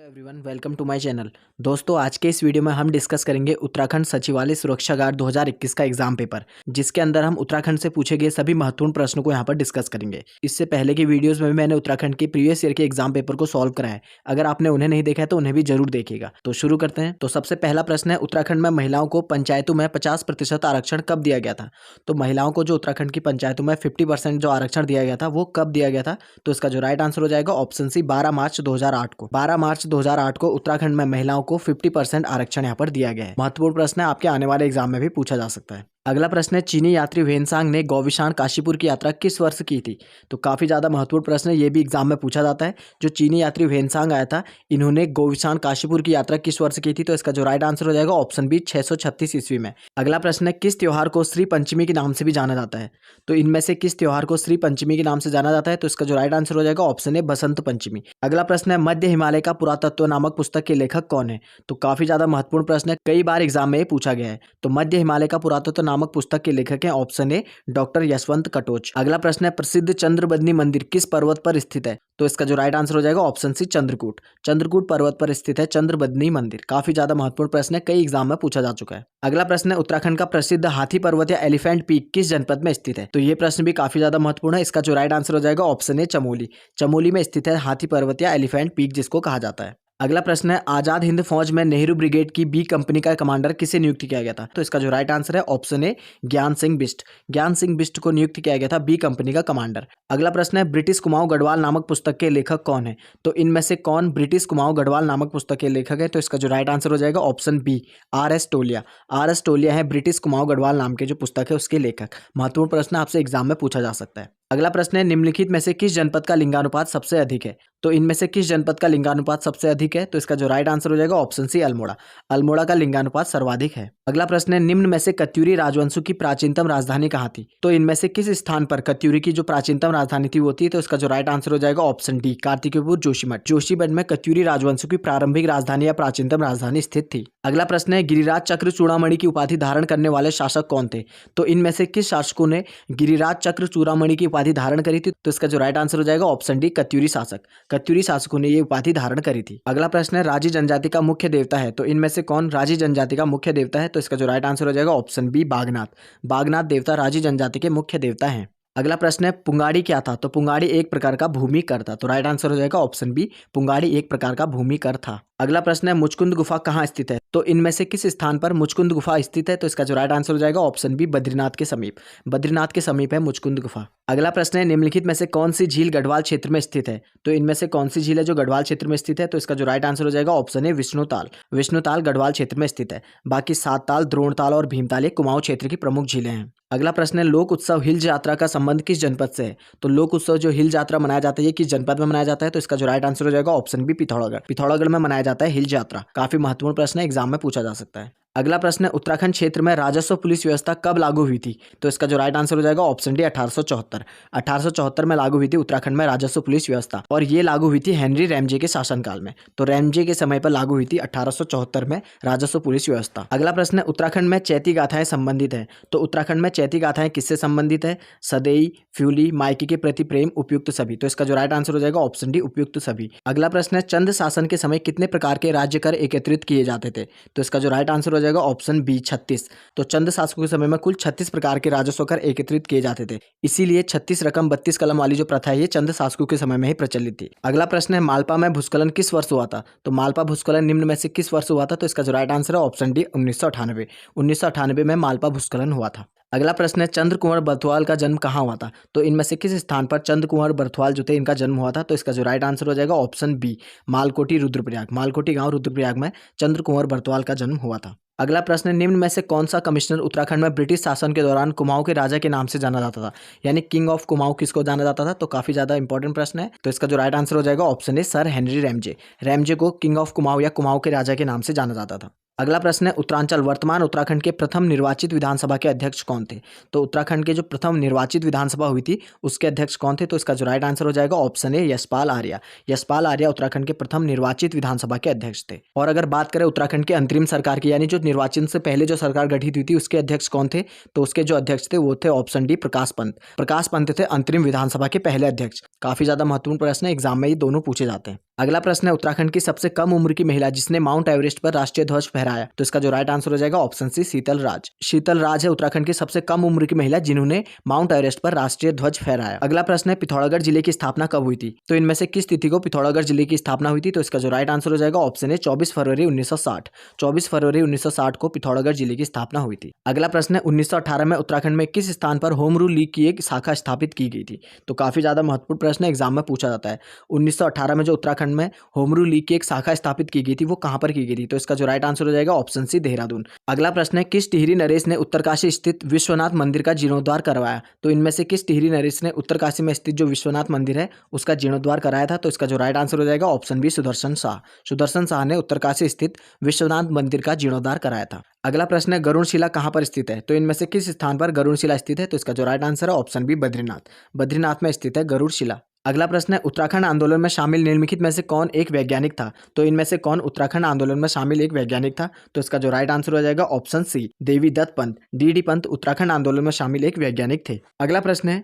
Hello everyone, welcome to my channel. दोस्तों, आज के इस वीडियो में हम डिस्कस करेंगे उत्तराखंड सचिवालय सुरक्षा गार्ड 2021 का एग्जाम पेपर, जिसके अंदर हम उत्तराखंड से पूछे गए सभी महत्वपूर्ण प्रश्नों को यहाँ पर डिस्कस करेंगे। इससे पहले की वीडियोस में भी मैंने उत्तराखंड के प्रीवियस ईयर के एग्जाम पेपर को सॉल्व कराया है। अगर आपने उन्हें नहीं देखा है तो उन्हें भी जरूर देखिएगा। तो शुरू करते हैं। तो सबसे पहला प्रश्न है, उत्तराखंड में महिलाओं को पंचायतों में 50% आरक्षण कब दिया गया था? तो महिलाओं को जो उत्तराखंड की पंचायतों में 50% जो आरक्षण दिया गया था वो कब दिया गया था? तो इसका जो राइट आंसर हो जाएगा ऑप्शन सी, 12 मार्च 2008 को। 12 मार्च 2008 को उत्तराखंड में महिलाओं को 50% आरक्षण यहाँ पर दिया गया है। महत्वपूर्ण प्रश्न है, आपके आने वाले एग्जाम में भी पूछा जा सकता है। अगला प्रश्न है, चीनी यात्री वेनसांग ने गौविशान काशीपुर की यात्रा किस वर्ष की थी? तो काफी ज्यादा महत्वपूर्ण प्रश्न है, ये भी एग्जाम में पूछा जाता है। जो चीनी यात्री वेनसांग आया था, इन्होंने गौविशान काशीपुर की यात्रा किस वर्ष की थी? तो इसका जो राइट आंसर हो जाएगा ऑप्शन बी, 636 ईस्वी में। अगला प्रश्न है, किस त्योहार को श्री पंचमी के नाम से भी जाना जाता है? तो इनमें से किस त्योहार को श्री पंचमी के नाम से जाना जाता है? तो इसका जो राइट आंसर हो जाएगा ऑप्शन ए, बसंत पंचमी। अगला प्रश्न है, मध्य हिमालय का पुरातत्व नामक पुस्तक के लेखक कौन है? तो काफी ज्यादा महत्वपूर्ण प्रश्न है, कई बार एग्जाम में पूछा गया है। तो मध्य हिमालय का पुरातत्व नामक पुस्तक के लेखक है option A, doctor Yashwant Katoch. अगला प्रश्न है, प्रसिद्ध चंद्रबदनी मंदिर किस पर्वत पर स्थित है? तो इसका जो राइट आंसर हो जाएगा ऑप्शन सी, चंद्रकूट। चंद्रकूट पर्वत पर स्थित है चंद्रबदनी मंदिर। काफी ज्यादा महत्वपूर्ण प्रश्न है, कई एग्जाम में पूछा जा चुका है। अगला प्रश्न है, उत्तराखंड का प्रसिद्ध हाथी पर्वत या एलिफेंट पीक किस जनपद में स्थित है? तो ये प्रश्न भी काफी ज्यादा महत्वपूर्ण है। इसका जो राइट आंसर हो जाएगा ऑप्शन ए, चमोली। चमोली में स्थित है हाथी पर्वत या एलिफेंट पीक, जिसको कहा जाता है। अगला प्रश्न है, आजाद हिंद फौज में नेहरू ब्रिगेड की बी कंपनी का कमांडर किसे नियुक्त किया गया था? तो इसका जो राइट आंसर है ऑप्शन ए, ज्ञान सिंह बिष्ट। ज्ञान सिंह बिष्ट को नियुक्त किया गया था बी कंपनी का कमांडर। अगला प्रश्न है, ब्रिटिश कुमाऊं गढ़वाल नामक पुस्तक के लेखक कौन है? तो इनमें से कौन ब्रिटिश कुमाऊं गढ़वाल नामक पुस्तक के लेखक है? तो इसका जो राइट आंसर हो जाएगा ऑप्शन बी, आर एस टोलिया। आर एस टोलिया है ब्रिटिश कुमाऊं गढ़वाल नाम के जो पुस्तक है उसके लेखक। महत्वपूर्ण प्रश्न आपसे एग्जाम में पूछा जा सकता है। अगला प्रश्न है, निम्नलिखित में से किस जनपद का लिंगानुपात सबसे अधिक है? तो इनमें से किस जनपद का लिंगानुपात सबसे अधिक है? तो इसका जो राइट आंसर हो जाएगा ऑप्शन सी, अल्मोड़ा। अल्मोड़ा का लिंगानुपात सर्वाधिक है। अगला प्रश्न है, निम्न में से कत्यूरी राजवंशों की प्राचीनतम राजधानी कहाँ थी? तो इनमें से किस स्थान पर कत्यूरी की जो प्राचीनतम राजधानी थी वो थी? तो इसका जो राइट आंसर हो जाएगा ऑप्शन डी, कार्तिकेयपुर जोशीमठ। जोशीमठ में कत्यूरी राजवंशों की प्रारंभिक राजधानी या प्राचीनतम राजधानी स्थित थी। अगला प्रश्न है, गिरिराज चक्र चूड़ामणि की उपाधि धारण करने वाले शासक कौन थे? तो इनमें से किस शासकों ने गिरिराज चक्र चूड़ामणि की उपाधि धारण करी थी? तो इसका जो राइट आंसर हो जाएगा ऑप्शन डी, कत्यूरी शासक। कत्यूरी शासकों ने ये उपाधि धारण करी थी। अगला प्रश्न है, राजी जनजाति का मुख्य देवता है? तो इनमें से कौन राजी जनजाति का मुख्य देवता है? तो इसका जो राइट आंसर हो जाएगा ऑप्शन बी, बागनाथ। बागनाथ देवता राजी जनजाति के मुख्य देवता हैं। अगला प्रश्न है, पुंगाड़ी क्या था? तो पुंगाड़ी एक प्रकार का भूमि कर था। तो राइट आंसर हो जाएगा ऑप्शन बी, पुंगाड़ी एक प्रकार का भूमि कर था। अगला प्रश्न है, मुचकुंद गुफा कहाँ स्थित है? तो इनमें से किस स्थान पर मुचकुंद गुफा स्थित है? तो इसका जो राइट आंसर हो जाएगा ऑप्शन बी, बद्रीनाथ के समीप। बद्रीनाथ के समीप है मुचकुंद गुफा। अगला प्रश्न है, निम्नलिखित में से कौन सी झील गढ़वाल क्षेत्र में स्थित है? तो इनमें से कौन सी झील है जो गढ़वाल क्षेत्र में स्थित है? तो इसका जो राइट आंसर हो जाएगा ऑप्शन है, विष्णुताल। विष्णुताल गढ़वाल क्षेत्र में स्थित है। बाकी सात ताल, द्रोणताल और भीमताल ये कुमाऊं क्षेत्र की प्रमुख झीलें हैं। अगला प्रश्न है, लोक उत्सव हिल यात्रा का संबंध किस जनपद से है? तो लोक उत्सव जो हिल यात्रा मनाया जाता है ये किस जनपद में मनाया जाता है? तो इसका जो राइट आंसर हो जाएगा ऑप्शन बी, पिथौरागढ़। पिथौरागढ़ में मनाया जाता है हिल यात्रा। काफी महत्वपूर्ण प्रश्न है, एग्जाम में पूछा जा सकता है। अगला प्रश्न है, उत्तराखंड क्षेत्र में राजस्व पुलिस व्यवस्था कब लागू हुई थी? तो इसका जो राइट आंसर हो जाएगा ऑप्शन डी, 1874। 1874 में लागू हुई थी उत्तराखंड में राजस्व पुलिस व्यवस्था, और ये लागू हुई थी हेनरी रैमजे के शासनकाल में। तो रैमजे के समय पर लागू हुई थी 1874 में राजस्व पुलिस व्यवस्था। अगला प्रश्न है, उत्तराखंड में चैती गाथाएं संबंधित है? तो उत्तराखंड में चैती गाथाएं किससे संबंधित है? सदैई, फ्यूली, मायके के प्रति प्रेम, उपयुक्त सभी। तो इसका जो राइट आंसर हो जाएगा ऑप्शन डी, उपयुक्त सभी। अगला प्रश्न है, चंद शासन के समय कितने प्रकार के राज्य कर एकत्रित किए जाते थे? तो इसका जो राइट आंसर हो जाएगा ऑप्शन बी, 36। तो चंद शासकों के समय में कुल 36 प्रकार के राजस्व कर एकत्रित किए जाते थे। इसीलिए 36 रकम 32 कलम वाली जो प्रथा है ये चंद शासकों के समय में ही प्रचलित थी। अगला प्रश्न है, मालपा में भूस्खलन किस वर्ष हुआ था? तो मालपा भूस्खलन निम्न में से किस वर्ष हुआ था? तो इसका जो राइट आंसर है ऑप्शन डी, 1998। 1998 में मालपा भूस्खलन हुआ था। अगला प्रश्न है, चंद्र कुंवर बर्थवाल का जन्म कहाँ हुआ था? तो इनमें से किस स्थान पर चंद्र कुंवर बर्थवाल जो थे इनका जन्म हुआ था? तो इसका जो राइट आंसर हो जाएगा ऑप्शन बी, मालकोटी रुद्रप्रयाग। मालकोटी गांव रुद्रप्रयाग में चंद्र कुंवर बर्थवाल का जन्म हुआ था। अगला प्रश्न है, निम्न में से कौन सा कमिश्नर उत्तराखंड में ब्रिटिश शासन के दौरान कुमाऊं के राजा के नाम से जाना जाता था? यानी किंग ऑफ कुमाऊं किसको जाना जाता था? तो काफी ज्यादा इंपॉर्टेंट प्रश्न है। तो इसका जो राइट आंसर हो जाएगा option A, sir Henry Ramsay. Ramsay को किंग ऑफ कुमाऊं या कुमाऊं के राजा के नाम से जाना जाता था। अगला प्रश्न है, उत्तरांचल वर्तमान उत्तराखंड के प्रथम निर्वाचित विधानसभा के अध्यक्ष कौन थे? तो उत्तराखंड के जो प्रथम निर्वाचित विधानसभा हुई थी उसके अध्यक्ष कौन थे? तो इसका जो राइट आंसर हो जाएगा ऑप्शन ए, यशपाल आर्या। यशपाल आर्या उत्तराखंड के प्रथम निर्वाचित विधानसभा के अध्यक्ष थे। और अगर बात करें उत्तराखंड के अंतरिम सरकार की, यानी जो निर्वाचन से पहले जो सरकार गठित हुई थी उसके अध्यक्ष कौन थे? तो उसके जो अध्यक्ष थे वो थे ऑप्शन डी, प्रकाश पंत। प्रकाश पंत थे अंतरिम विधानसभा के पहले अध्यक्ष। काफी ज्यादा महत्वपूर्ण प्रश्न है, एग्जाम में ये दोनों पूछे जाते हैं। अगला प्रश्न है उत्तराखंड की सबसे कम उम्र की महिला जिसने माउंट एवरेस्ट पर राष्ट्रीय ध्वज फहराया, तो इसका जो राइट आंसर हो जाएगा ऑप्शन सी शीतल राज। शीतल राज है उत्तराखंड की सबसे कम उम्र की महिला जिन्होंने माउंट एवरेस्ट पर राष्ट्रीय ध्वज फहराया। अगला प्रश्न है पिथौरागढ़ जिले की स्थापना कब हुई थी, तो इनमें से किस तिथि को पिथौरागढ़ जिले की स्थापना हुई थी, तो इसका जो राइट आंसर हो जाएगा ऑप्शन ए 24 फरवरी 1960। 24 फरवरी 1960 को पिथौरागढ़ जिले की स्थापना हुई थी। अगला प्रश्न है 1918 में उत्तराखंड में किस स्थान पर होम रूल लीग की एक शाखा स्थापित की गई थी, तो काफी ज्यादा महत्वपूर्ण प्रश्न एग्जाम में पूछा जाता है। 1918 में जो उत्तराखंड में होम रूल लीग की एक शाखा स्थापित की गई थी वो कहां पर की गई थी, तो इसका जो राइट आंसर हो जाएगा ऑप्शन सी देहरादून। अगला प्रश्न है किस टिहरी नरेश ने उत्तरकाशी स्थित विश्वनाथ मंदिर का जीर्णोद्धार करवाया, तो इनमें से किस टिहरी नरेश ने उत्तरकाशी में स्थित जो विश्वनाथ मंदिर है उसका जीर्णोद्धार कराया था, तो इसका जो राइट आंसर हो जाएगा ऑप्शन बी सुदर्शन शाह। सुदर्शन शाह ने उत्तरकाशी स्थित विश्वनाथ मंदिर का जीर्णोद्धार कराया था। अगला प्रश्न है गरुड़शिला कहां पर स्थित है, तो इनमें से किस स्थान पर गरुड़शिला स्थित है, तो इसका जो राइट आंसर है ऑप्शन बी बद्रीनाथ। बद्रीनाथ में स्थित है गरुड़शिला। अगला प्रश्न है उत्तराखंड आंदोलन में शामिल निम्नलिखित में से कौन एक वैज्ञानिक था, तो इनमें से कौन उत्तराखंड आंदोलन में शामिल एक वैज्ञानिक था, तो इसका जो राइट आंसर हो जाएगा ऑप्शन सी देवी दत्त पंत। डी पंत उत्तराखंड आंदोलन में शामिल एक वैज्ञानिक थे। अगला प्रश्न है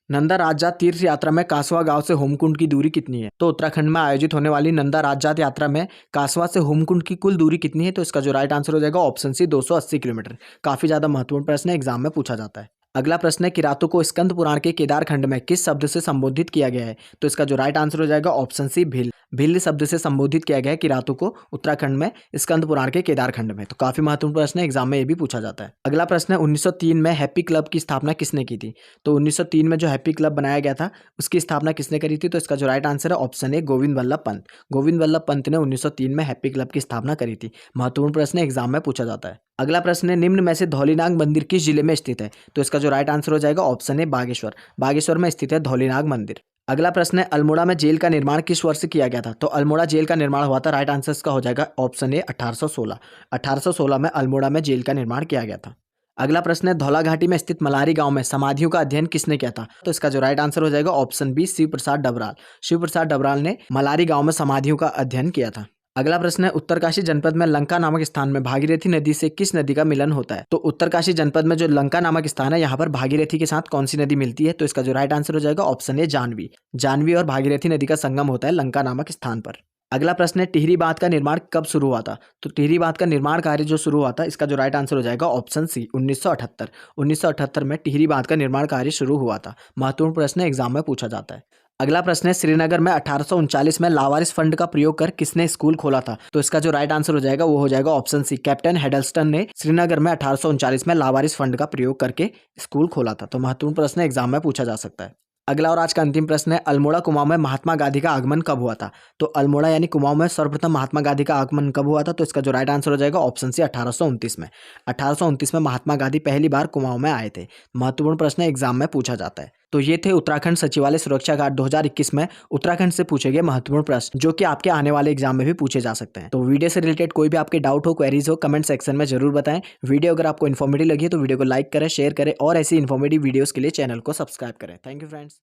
नंदा राजजात तीर्थ यात्रा में कासवा गांव से होमकुंड की दूरी कितनी है, तो उत्तराखंड में आयोजित होने वाली नंदा राजजात यात्रा में कासवा से होमकुंड की कुल दूरी कितनी है, तो इसका जो राइट आंसर हो जाएगा ऑप्शन सी 280 किलोमीटर। काफी ज्यादा महत्वपूर्ण प्रश्न एग्जाम में पूछा जाता है। अगला प्रश्न है किरातों को स्कंद पुराण के केदार खंड में किस शब्द से संबोधित किया गया है, तो इसका जो राइट आंसर हो जाएगा ऑप्शन सी भिल। भिल्ल शब्द से संबोधित किया गया है किरातों को उत्तराखंड में स्कंद पुराण के केदार खंड में, तो काफी महत्वपूर्ण प्रश्न है एग्जाम में ये भी पूछा जाता है। अगला प्रश्न है 1903 में हैप्पी क्लब की स्थापना किसने की थी, तो 1903 में जो हैप्पी क्लब बनाया गया था उसकी स्थापना किसने करी थी, तो इसका जो राइट आंसर है ऑप्शन ए गोविंद वल्लभ पंत। गोविंद वल्लभ पंत ने 1903 में हैप्पी क्लब की स्थापना करी थी। महत्वपूर्ण प्रश्न एग्जाम में पूछा जाता है। अगला प्रश्न है निम्न में से धौलीनाग मंदिर किस जिले में स्थित है, तो इसका जो राइट आंसर हो जाएगा ऑप्शन ए बागेश्वर। बागेश्वर में स्थित है धौलीनाग मंदिर। अगला प्रश्न है अल्मोड़ा में जेल का निर्माण किस वर्ष किया गया था, तो अल्मोड़ा जेल का निर्माण हुआ था, राइट आंसर इसका हो जाएगा ऑप्शन ए 1816। 1816 में अल्मोड़ा में जेल का निर्माण किया गया था। अगला प्रश्न है धौला घाटी में स्थित मलारी गांव में समाधियों का अध्ययन किसने किया था, तो इसका जो राइट आंसर हो जाएगा ऑप्शन बी शिव प्रसाद डबराल। शिव प्रसाद डबराल ने मलारी गांव में समाधियों का अध्ययन किया था। अगला प्रश्न है उत्तरकाशी जनपद में लंका नामक स्थान में भागीरथी नदी से किस नदी का मिलन होता है, तो उत्तरकाशी जनपद में जो लंका नामक स्थान है यहाँ पर भागीरथी के साथ कौन सी नदी मिलती है, तो इसका जो राइट आंसर हो जाएगा ऑप्शन ए जानवी। जानवी और भागीरथी नदी का संगम होता है लंका नामक स्थान पर। अगला प्रश्न है टिहरी बांध का निर्माण कब शुरू हुआ था, तो टिहरी बांध का निर्माण कार्य जो शुरू हुआ था इसका जो राइट आंसर हो जाएगा ऑप्शन सी 1978। 1978 में टिहरी बांध का निर्माण कार्य शुरू हुआ था। महत्वपूर्ण प्रश्न एग्जाम में पूछा जाता है। अगला प्रश्न है श्रीनगर में 1839 में लावारिस फंड का प्रयोग कर किसने स्कूल खोला था, तो इसका जो राइट आंसर हो जाएगा वो हो जाएगा ऑप्शन सी कैप्टन हेडल्स्टन ने श्रीनगर में 1839 में लावारिस फंड का प्रयोग करके स्कूल खोला था। तो महत्वपूर्ण प्रश्न एग्जाम में पूछा जा सकता है। अगला और आज का अंतिम प्रश्न है अल्मोड़ा कुमाऊं में महात्मा गांधी का आगमन कब हुआ था, तो अल्मोड़ा यानी कुमाऊं में सर्वप्रथम महात्मा गांधी का आगमन कब हुआ था, तो इसका जो राइट आंसर हो जाएगा ऑप्शन सी 1829 में। 1829 में महात्मा गांधी पहली बार कुमाऊं में आए थे। महत्वपूर्ण प्रश्न एग्जाम में पूछा जाता है। तो ये थे उत्तराखंड सचिवालय सुरक्षा गार्ड 2021 में उत्तराखंड से पूछे गए महत्वपूर्ण प्रश्न जो कि आपके आने वाले एग्जाम में भी पूछे जा सकते हैं। तो वीडियो से रिलेटेड कोई भी आपके डाउट हो, क्वेरीज हो, कमेंट सेक्शन में जरूर बताएं। वीडियो अगर आपको इन्फॉर्मेटिव लगी है तो वीडियो को लाइक करें, शेयर करें और ऐसी इन्फॉर्मेटिव वीडियोस के लिए चैनल को सब्सक्राइब करें। Thank you friends.